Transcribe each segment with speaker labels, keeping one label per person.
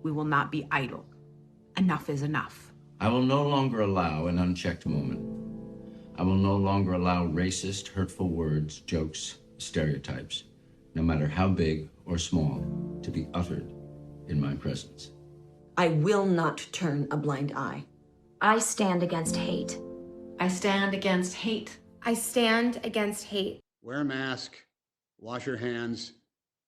Speaker 1: We will not be idle. Enough is enough.
Speaker 2: I will no longer allow an unchecked moment. I will no longer allow racist, hurtful words, jokes, stereotypes, no matter how big or small, to be uttered in my presence.
Speaker 3: I will not turn a blind eye.
Speaker 4: I stand against hate.
Speaker 5: I stand against hate.
Speaker 6: I stand against hate.
Speaker 7: Wear a mask, wash your hands,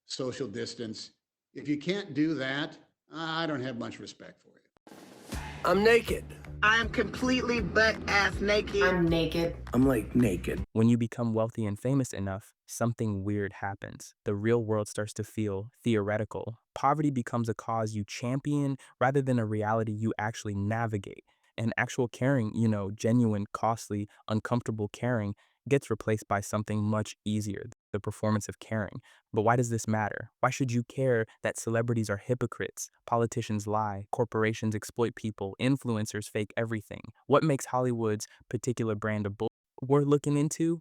Speaker 7: social distance. If you can't do that, I don't have much respect for you.
Speaker 8: I'm naked.
Speaker 9: I am completely butt-ass naked.
Speaker 5: I'm naked.
Speaker 8: I'm like naked.
Speaker 10: When you become wealthy and famous enough, something weird happens. The real world starts to feel theoretical. Poverty becomes a cause you champion rather than a reality you actually navigate. And actual caring, genuine, costly, uncomfortable caring gets replaced by something much easier, the performance of caring. But why does this matter? Why should you care that celebrities are hypocrites, politicians lie, corporations exploit people, influencers fake everything? What makes Hollywood's particular brand of bull worth looking into?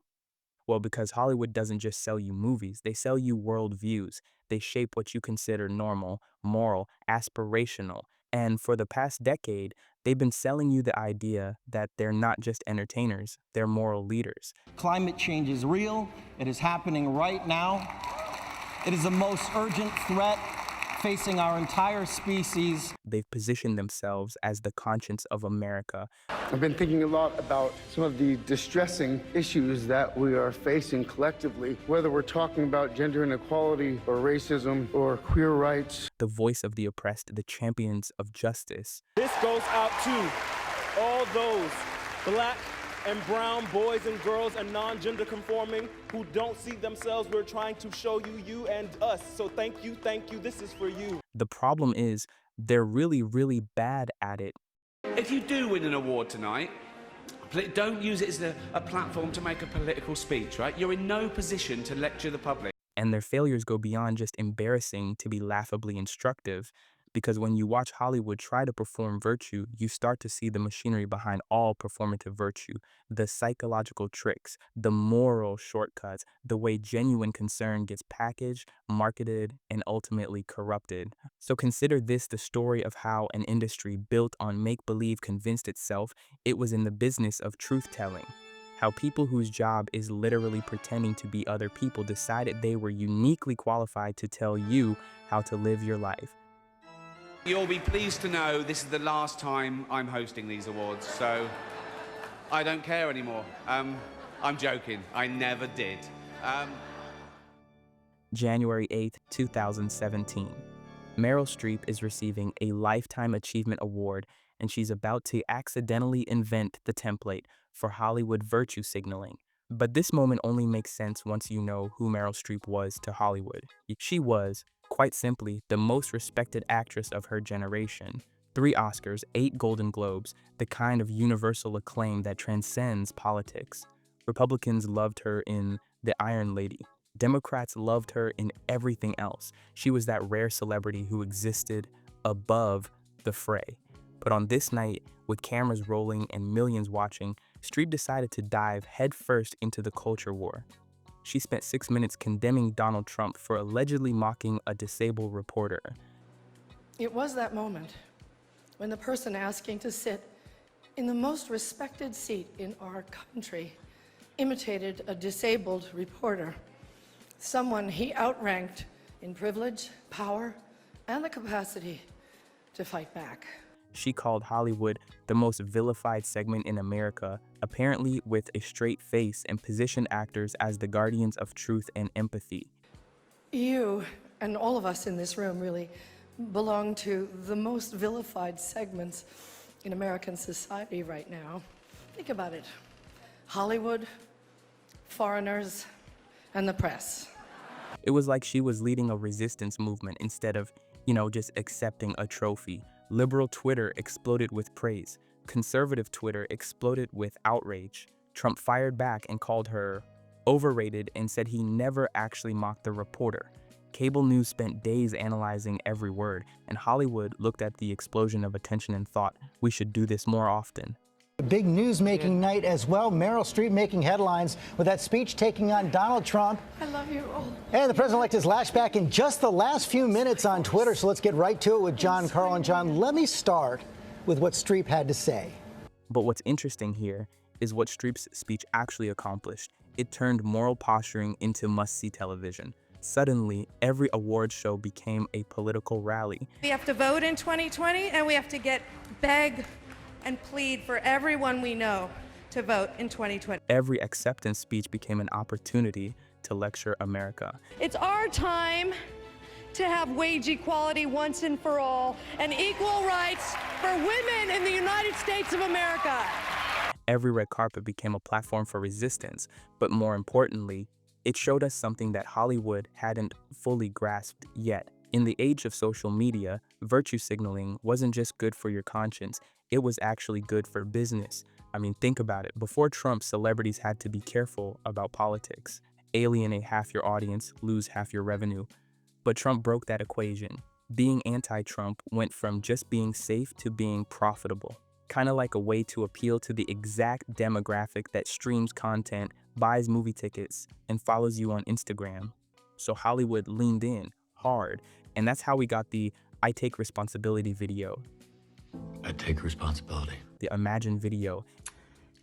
Speaker 10: Well, because Hollywood doesn't just sell you movies, they sell you worldviews. They shape what you consider normal, moral, aspirational. And for the past decade, they've been selling you the idea that they're not just entertainers, they're moral leaders.
Speaker 11: Climate change is real. It is happening right now. It is the most urgent threat facing our entire species.
Speaker 10: They've positioned themselves as the conscience of America.
Speaker 12: I've been thinking a lot about some of the distressing issues that we are facing collectively, whether we're talking about gender inequality or racism or queer rights.
Speaker 10: The voice of the oppressed, the champions of justice.
Speaker 13: This goes out to all those Black and brown boys and girls and non-gender conforming who don't see themselves. We're trying to show you and us. So thank you, this is for you.
Speaker 10: The problem is they're really, really bad at it.
Speaker 14: If you do win an award tonight, don't use it as a platform to make a political speech, right? You're in no position to lecture the public.
Speaker 10: And their failures go beyond just embarrassing to be laughably instructive. Because when you watch Hollywood try to perform virtue, you start to see the machinery behind all performative virtue, the psychological tricks, the moral shortcuts, the way genuine concern gets packaged, marketed, and ultimately corrupted. So consider this the story of how an industry built on make-believe convinced itself it was in the business of truth-telling. How people whose job is literally pretending to be other people decided they were uniquely qualified to tell you how to live your life.
Speaker 14: You'll be pleased to know this is the last time I'm hosting these awards, so I don't care anymore. I'm joking. I never did.
Speaker 10: January 8th, 2017. Meryl Streep is receiving a Lifetime Achievement Award, and she's about to accidentally invent the template for Hollywood virtue signaling. But this moment only makes sense once you know who Meryl Streep was to Hollywood. She was, quite simply, the most respected actress of her generation. 3 Oscars, 8 Golden Globes, the kind of universal acclaim that transcends politics. Republicans loved her in The Iron Lady. Democrats loved her in everything else. She was that rare celebrity who existed above the fray. But on this night, with cameras rolling and millions watching, Streep decided to dive headfirst into the culture war. She spent 6 minutes condemning Donald Trump for allegedly mocking a disabled reporter.
Speaker 15: It was that moment when the person asking to sit in the most respected seat in our country imitated a disabled reporter, someone he outranked in privilege, power, and the capacity to fight back.
Speaker 10: She called Hollywood the most vilified segment in America, apparently with a straight face, and positioned actors as the guardians of truth and empathy.
Speaker 15: You and all of us in this room really belong to the most vilified segments in American society right now. Think about it. Hollywood, foreigners, and the press.
Speaker 10: It was like she was leading a resistance movement instead of, just accepting a trophy. Liberal Twitter exploded with praise. Conservative Twitter exploded with outrage. Trump fired back and called her overrated and said he never actually mocked the reporter. Cable news spent days analyzing every word, and Hollywood looked at the explosion of attention and thought, we should do this more often.
Speaker 16: A big news-making night as well. Meryl Streep making headlines with that speech taking on Donald Trump.
Speaker 15: I love you all.
Speaker 16: And the president-elect has lashed back in just the last few minutes on Twitter. So let's get right to it with John Carl. And John, let me start with what Streep had to say.
Speaker 10: But what's interesting here is what Streep's speech actually accomplished. It turned moral posturing into must-see television. Suddenly, every award show became a political rally.
Speaker 6: We have to vote in 2020, and we have to beg and plead for everyone we know to vote in 2020.
Speaker 10: Every acceptance speech became an opportunity to lecture America.
Speaker 6: It's our time to have wage equality once and for all, and equal rights for women in the United States of America.
Speaker 10: Every red carpet became a platform for resistance, but more importantly, it showed us something that Hollywood hadn't fully grasped yet. In the age of social media, virtue signaling wasn't just good for your conscience, it was actually good for business. I mean, think about it. Before Trump, celebrities had to be careful about politics. Alienate half your audience, lose half your revenue. But Trump broke that equation. Being anti-Trump went from just being safe to being profitable. Kind of like a way to appeal to the exact demographic that streams content, buys movie tickets, and follows you on Instagram. So Hollywood leaned in hard, and that's how we got the I Take Responsibility video.
Speaker 17: I take responsibility.
Speaker 10: The Imagine video.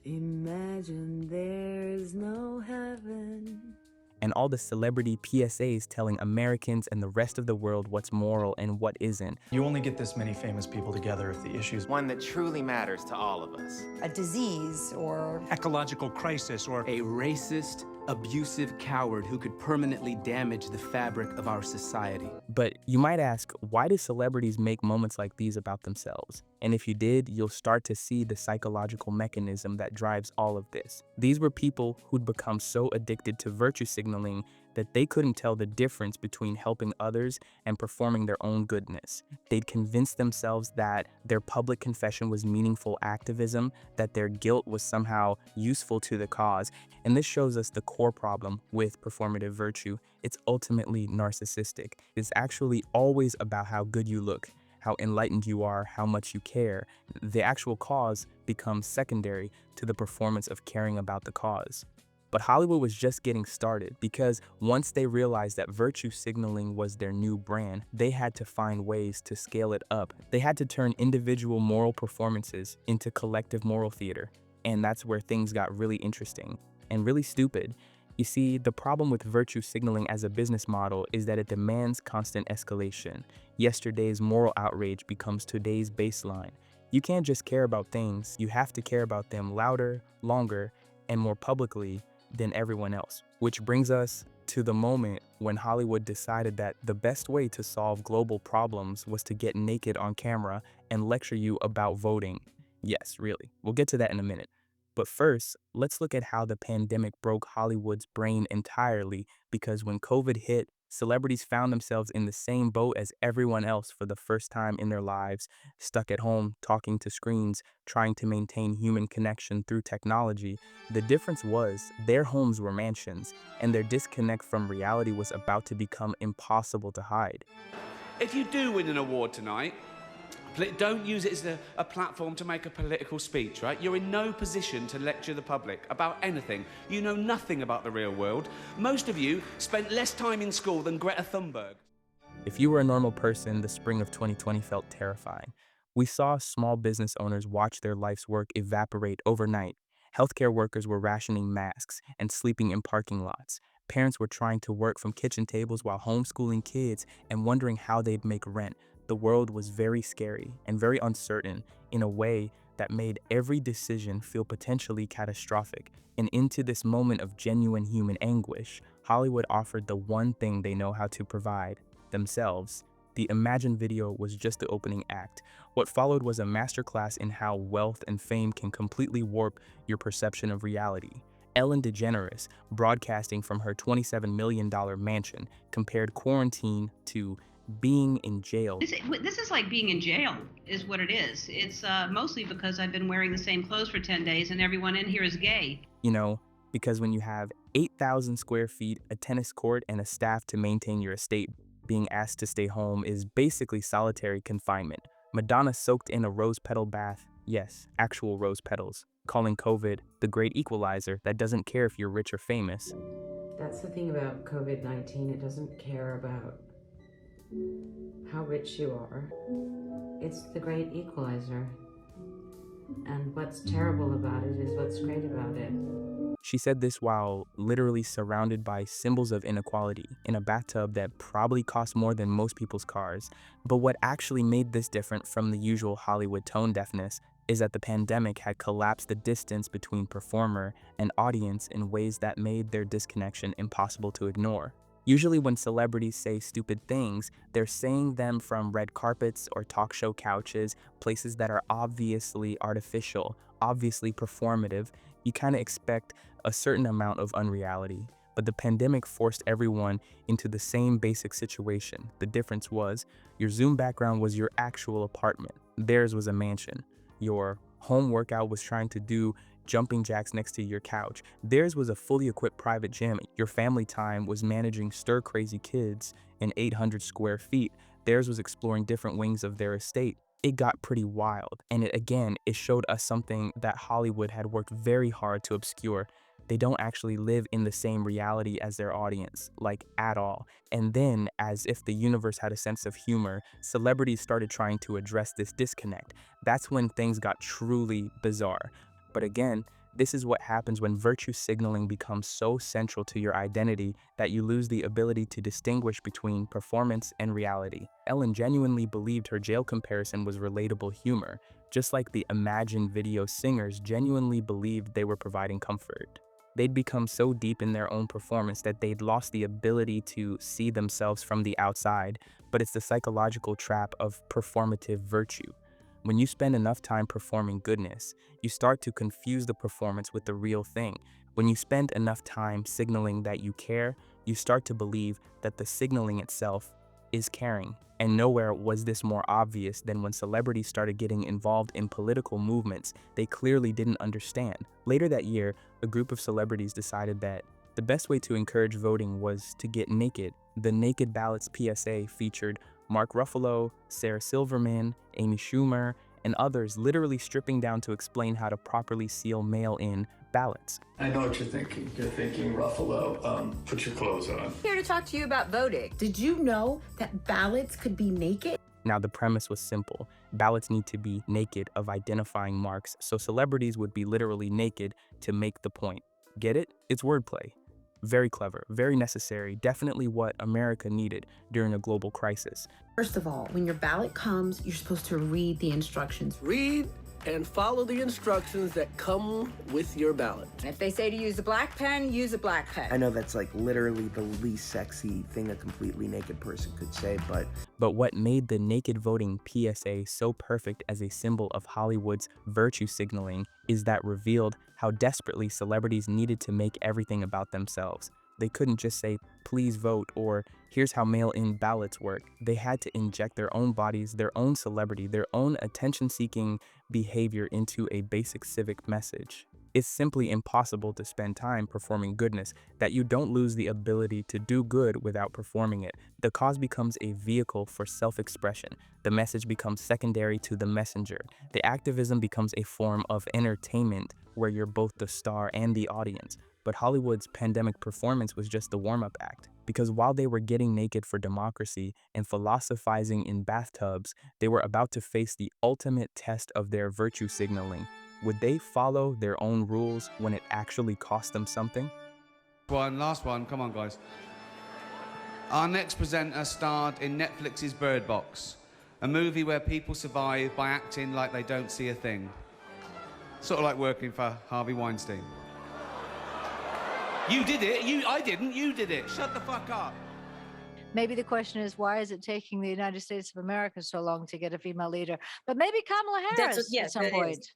Speaker 3: Imagine there's no heaven.
Speaker 10: And all the celebrity PSAs telling Americans and the rest of the world what's moral and what isn't.
Speaker 18: You only get this many famous people together if the issue's
Speaker 19: one that truly matters to all of us.
Speaker 20: A disease or
Speaker 21: ecological crisis or
Speaker 22: a racist, abusive coward who could permanently damage the fabric of our society.
Speaker 10: But you might ask, why do celebrities make moments like these about themselves? And if you did, you'll start to see the psychological mechanism that drives all of this. These were people who'd become so addicted to virtue signaling that they couldn't tell the difference between helping others and performing their own goodness. They'd convince themselves that their public confession was meaningful activism, that their guilt was somehow useful to the cause. And this shows us the core problem with performative virtue. It's ultimately narcissistic. It's actually always about how good you look, how enlightened you are, how much you care. The actual cause becomes secondary to the performance of caring about the cause. But Hollywood was just getting started, because once they realized that virtue signaling was their new brand, they had to find ways to scale it up. They had to turn individual moral performances into collective moral theater. And that's where things got really interesting and really stupid. You see, the problem with virtue signaling as a business model is that it demands constant escalation. Yesterday's moral outrage becomes today's baseline. You can't just care about things, you have to care about them louder, longer, and more publicly than everyone else. Which brings us to the moment when Hollywood decided that the best way to solve global problems was to get naked on camera and lecture you about voting. Yes, really. We'll get to that in a minute. But first, let's look at how the pandemic broke Hollywood's brain entirely, because when COVID hit, celebrities found themselves in the same boat as everyone else for the first time in their lives, stuck at home, talking to screens, trying to maintain human connection through technology. The difference was their homes were mansions, and their disconnect from reality was about to become impossible to hide.
Speaker 14: If you do win an award tonight, don't use it as a platform to make a political speech, right? You're in no position to lecture the public about anything. You know nothing about the real world. Most of you spent less time in school than Greta Thunberg.
Speaker 10: If you were a normal person, the spring of 2020 felt terrifying. We saw small business owners watch their life's work evaporate overnight. Healthcare workers were rationing masks and sleeping in parking lots. Parents were trying to work from kitchen tables while homeschooling kids and wondering how they'd make rent. The world was very scary and very uncertain in a way that made every decision feel potentially catastrophic. And into this moment of genuine human anguish, Hollywood offered the one thing they know how to provide, themselves. The Imagine video was just the opening act. What followed was a masterclass in how wealth and fame can completely warp your perception of reality. Ellen DeGeneres, broadcasting from her $27 million mansion, compared quarantine to being in jail.
Speaker 23: This is like being in jail, is what it is. It's mostly because I've been wearing the same clothes for 10 days and everyone in here is gay.
Speaker 10: You know, because when you have 8,000 square feet, a tennis court, and a staff to maintain your estate, being asked to stay home is basically solitary confinement. Madonna soaked in a rose petal bath, Yes, actual rose petals, calling COVID the great equalizer that doesn't care if you're rich or famous.
Speaker 3: That's the thing about COVID-19. It doesn't care about how rich you are. It's the great equalizer. And what's terrible about it is what's great about it.
Speaker 10: She said this while literally surrounded by symbols of inequality in a bathtub that probably cost more than most people's cars. But what actually made this different from the usual Hollywood tone deafness is that the pandemic had collapsed the distance between performer and audience in ways that made their disconnection impossible to ignore. Usually when celebrities say stupid things, they're saying them from red carpets or talk show couches, places that are obviously artificial, obviously performative. You kind of expect a certain amount of unreality. But the pandemic forced everyone into the same basic situation. The difference was, your Zoom background was your actual apartment. Theirs was a mansion. Your home workout was trying to do jumping jacks next to your couch. Theirs was a fully equipped private gym. Your family time was managing stir-crazy kids in 800 square feet. Theirs was exploring different wings of their estate. It got pretty wild. And it showed us something that Hollywood had worked very hard to obscure. They don't actually live in the same reality as their audience, like at all. And then, as if the universe had a sense of humor, celebrities started trying to address this disconnect. That's when things got truly bizarre. But again, this is what happens when virtue signaling becomes so central to your identity that you lose the ability to distinguish between performance and reality. Ellen genuinely believed her jail comparison was relatable humor, just like the Imagine video singers genuinely believed they were providing comfort. They'd become so deep in their own performance that they'd lost the ability to see themselves from the outside, but it's the psychological trap of performative virtue. When you spend enough time performing goodness, you start to confuse the performance with the real thing. When you spend enough time signaling that you care, you start to believe that the signaling itself is caring. And nowhere was this more obvious than when celebrities started getting involved in political movements they clearly didn't understand. Later that year, a group of celebrities decided that the best way to encourage voting was to get naked. The Naked Ballots PSA featured Mark Ruffalo, Sarah Silverman, Amy Schumer, and others literally stripping down to explain how to properly seal mail-in ballots.
Speaker 18: I know what you're thinking. You're thinking, Ruffalo, put your clothes on.
Speaker 20: Here to talk to you about voting. Did you know that ballots could be naked?
Speaker 10: Now, the premise was simple. Ballots need to be naked of identifying marks, so celebrities would be literally naked to make the point. Get it? It's wordplay. Very clever, very necessary, definitely what America needed during a global crisis.
Speaker 20: First of all, when your ballot comes, you're supposed to read the instructions.
Speaker 8: Read and follow the instructions that come with your ballot.
Speaker 20: If they say to use a black pen, use a black pen.
Speaker 1: I know that's like literally the least sexy thing a completely naked person could say,
Speaker 10: But what made the naked voting PSA so perfect as a symbol of Hollywood's virtue signaling is that revealed how desperately celebrities needed to make everything about themselves. They couldn't just say, please vote, or here's how mail-in ballots work. They had to inject their own bodies, their own celebrity, their own attention-seeking behavior into a basic civic message. It's simply impossible to spend time performing goodness that you don't lose the ability to do good without performing it. The cause becomes a vehicle for self-expression. The message becomes secondary to the messenger. The activism becomes a form of entertainment where you're both the star and the audience. But Hollywood's pandemic performance was just the warm-up act. Because while they were getting naked for democracy and philosophizing in bathtubs, they were about to face the ultimate test of their virtue signaling. Would they follow their own rules when it actually cost them something?
Speaker 14: Last one, come on guys. Our next presenter starred in Netflix's Bird Box, a movie where people survive by acting like they don't see a thing. Sort of like working for Harvey Weinstein. You did it, I didn't, you did it. Shut the fuck up.
Speaker 2: Maybe the question is, why is it taking the United States of America so long to get a female leader? But maybe Kamala Harris at some point.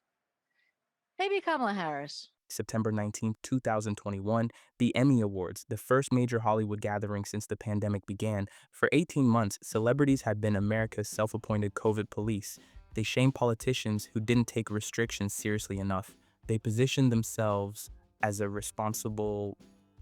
Speaker 2: Maybe Kamala Harris.
Speaker 10: September 19, 2021, the Emmy Awards, the first major Hollywood gathering since the pandemic began. For 18 months, celebrities had been America's self-appointed COVID police. They shamed politicians who didn't take restrictions seriously enough. They positioned themselves as a responsible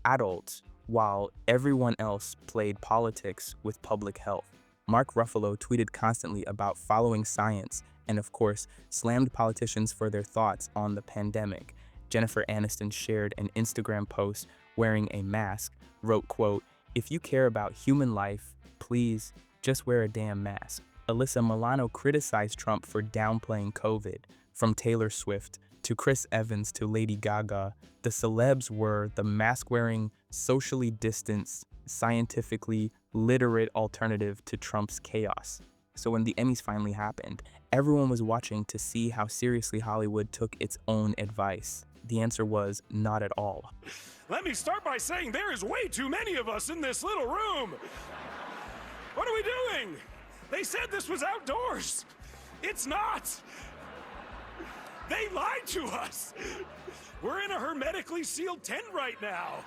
Speaker 10: adult while everyone else played politics with public health. Mark Ruffalo tweeted constantly about following science and, of course, slammed politicians for their thoughts on the pandemic. Jennifer Aniston shared an Instagram post wearing a mask, wrote, quote, "If you care about human life, please just wear a damn mask." Alyssa Milano criticized Trump for downplaying COVID. From Taylor Swift to Chris Evans to Lady Gaga, the celebs were the mask-wearing, socially distanced, scientifically literate alternative to Trump's chaos. So when the Emmys finally happened, everyone was watching to see how seriously Hollywood took its own advice. The answer was not at all.
Speaker 4: Let me start by saying there is way too many of us in this little room. What are we doing? They said this was outdoors. It's not. They lied to us. We're in a hermetically sealed tent right now.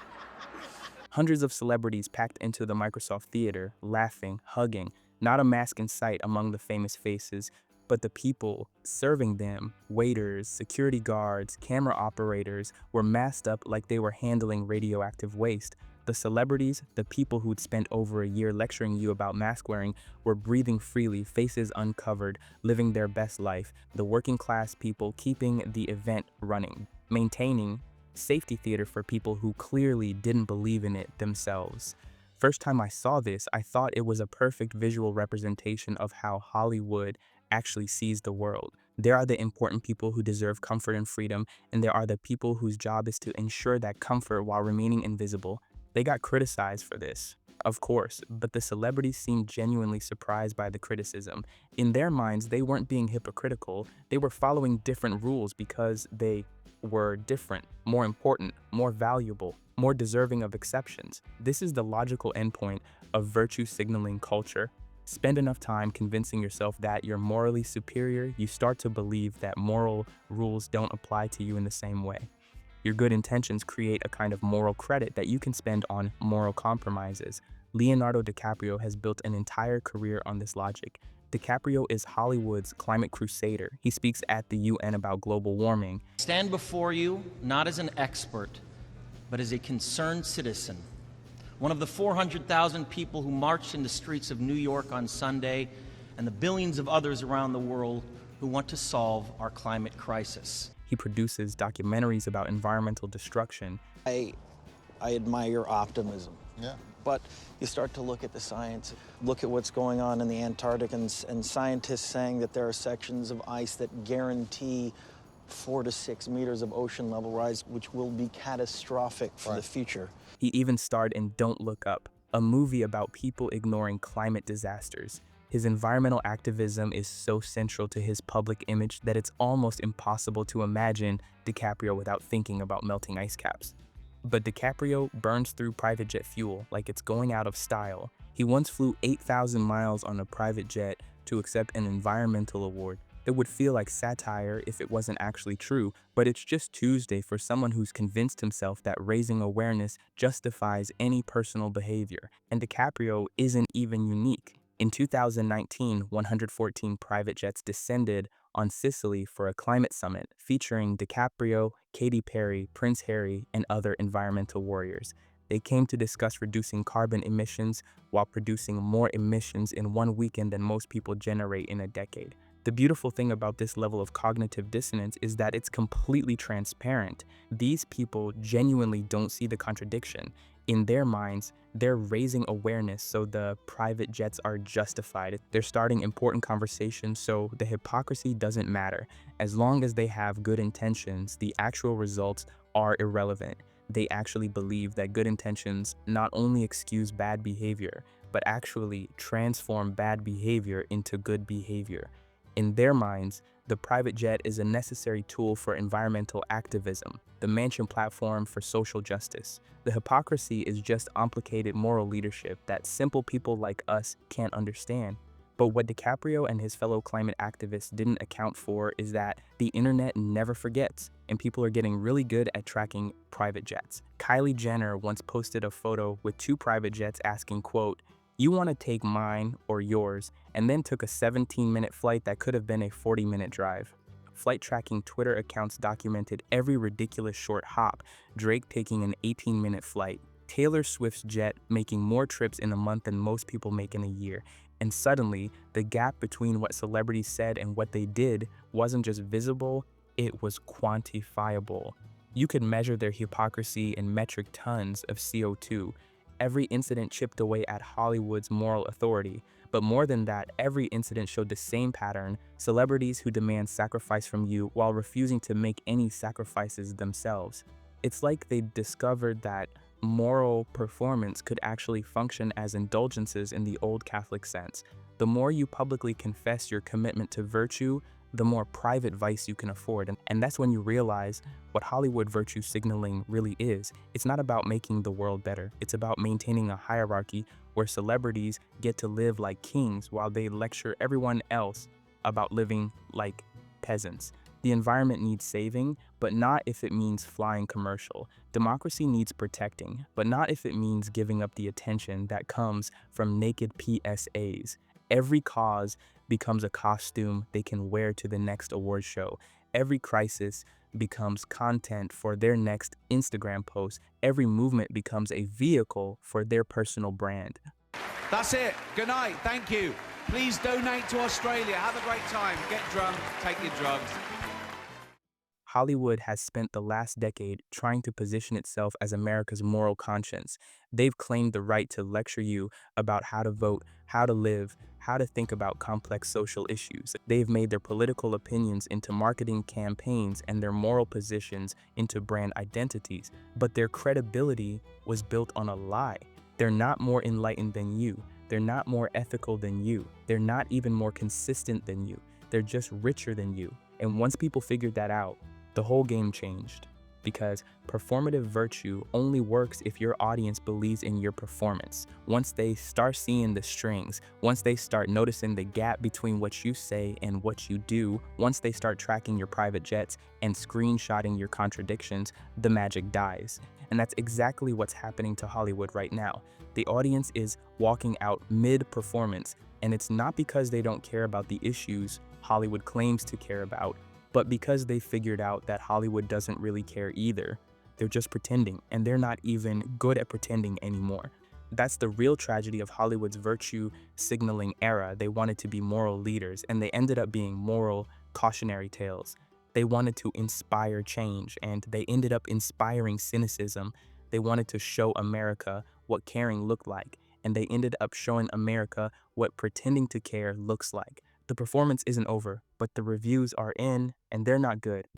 Speaker 10: Hundreds of celebrities packed into the Microsoft Theater, laughing, hugging, not a mask in sight among the famous faces, but the people serving them, waiters, security guards, camera operators, were masked up like they were handling radioactive waste. The celebrities, the people who'd spent over a year lecturing you about mask wearing, were breathing freely, faces uncovered, living their best life. The working class people keeping the event running, maintaining safety theater for people who clearly didn't believe in it themselves. First time I saw this, I thought it was a perfect visual representation of how Hollywood actually sees the world. There are the important people who deserve comfort and freedom, and there are the people whose job is to ensure that comfort while remaining invisible. They got criticized for this, of course, but the celebrities seemed genuinely surprised by the criticism. In their minds, they weren't being hypocritical. They were following different rules because they were different, more important, more valuable, more deserving of exceptions. This is the logical endpoint of virtue signaling culture. Spend enough time convincing yourself that you're morally superior, you start to believe that moral rules don't apply to you in the same way. Your good intentions create a kind of moral credit that you can spend on moral compromises. Leonardo DiCaprio has built an entire career on this logic. DiCaprio is Hollywood's climate crusader. He speaks at the UN about global warming.
Speaker 11: Stand before you not as an expert, but as a concerned citizen. One of the 400,000 people who marched in the streets of New York on Sunday, and the billions of others around the world who want to solve our climate crisis.
Speaker 10: He produces documentaries about environmental destruction.
Speaker 7: I admire your optimism. Yeah. But you start to look at the science, look at what's going on in the Antarctic, and scientists saying that there are sections of ice that guarantee 4 to 6 meters of ocean level rise, which will be catastrophic for the future.
Speaker 10: He even starred in Don't Look Up, a movie about people ignoring climate disasters. His environmental activism is so central to his public image that it's almost impossible to imagine DiCaprio without thinking about melting ice caps. But DiCaprio burns through private jet fuel like it's going out of style. He once flew 8,000 miles on a private jet to accept an environmental award. It would feel like satire if it wasn't actually true, but it's just Tuesday for someone who's convinced himself that raising awareness justifies any personal behavior. And DiCaprio isn't even unique. In 2019, 114 private jets descended on Sicily for a climate summit featuring DiCaprio, Katy Perry, Prince Harry, and other environmental warriors. They came to discuss reducing carbon emissions while producing more emissions in one weekend than most people generate in a decade. The beautiful thing about this level of cognitive dissonance is that it's completely transparent. These people genuinely don't see the contradiction. In their minds, they're raising awareness, so the private jets are justified. They're starting important conversations, so the hypocrisy doesn't matter. As long as they have good intentions, the actual results are irrelevant. They actually believe that good intentions not only excuse bad behavior, but actually transform bad behavior into good behavior. In their minds, the private jet is a necessary tool for environmental activism, the Mansion platform for social justice. The hypocrisy is just complicated moral leadership that simple people like us can't understand. But what DiCaprio and his fellow climate activists didn't account for is that the internet never forgets, and people are getting really good at tracking private jets. Kylie Jenner once posted a photo with 2 private jets asking, quote, "You want to take mine or yours," and then took a 17-minute flight that could have been a 40-minute drive. Flight tracking Twitter accounts documented every ridiculous short hop, Drake taking an 18-minute flight, Taylor Swift's jet making more trips in a month than most people make in a year, And suddenly, the gap between what celebrities said and what they did wasn't just visible, it was quantifiable. You could measure their hypocrisy in metric tons of CO2. Every incident chipped away at Hollywood's moral authority. But more than that, every incident showed the same pattern: celebrities who demand sacrifice from you while refusing to make any sacrifices themselves. It's like they discovered that moral performance could actually function as indulgences in the old Catholic sense. The more you publicly confess your commitment to virtue, the more private vice you can afford. And that's when you realize what Hollywood virtue signaling really is. It's not about making the world better. It's about maintaining a hierarchy where celebrities get to live like kings while they lecture everyone else about living like peasants. The environment needs saving, but not if it means flying commercial. Democracy needs protecting, but not if it means giving up the attention that comes from naked PSAs. Every cause becomes a costume they can wear to the next award show. Every crisis becomes content for their next Instagram post. Every movement becomes a vehicle for their personal brand.
Speaker 14: That's it. Good night. Thank you. Please donate to Australia. Have a great time. Get drunk. Take your drugs.
Speaker 10: Hollywood has spent the last decade trying to position itself as America's moral conscience. They've claimed the right to lecture you about how to vote, how to live, how to think about complex social issues. They've made their political opinions into marketing campaigns and their moral positions into brand identities. But their credibility was built on a lie. They're not more enlightened than you. They're not more ethical than you. They're not even more consistent than you. They're just richer than you. And once people figured that out, the whole game changed, because performative virtue only works if your audience believes in your performance. Once they start seeing the strings, once they start noticing the gap between what you say and what you do, once they start tracking your private jets and screenshotting your contradictions, the magic dies. And that's exactly what's happening to Hollywood right now. The audience is walking out mid-performance, and it's not because they don't care about the issues Hollywood claims to care about, but because they figured out that Hollywood doesn't really care either. They're just pretending, and they're not even good at pretending anymore. That's the real tragedy of Hollywood's virtue signaling era. They wanted to be moral leaders, and they ended up being moral cautionary tales. They wanted to inspire change, and they ended up inspiring cynicism. They wanted to show America what caring looked like, and they ended up showing America what pretending to care looks like. The performance isn't over, but the reviews are in, and they're not good.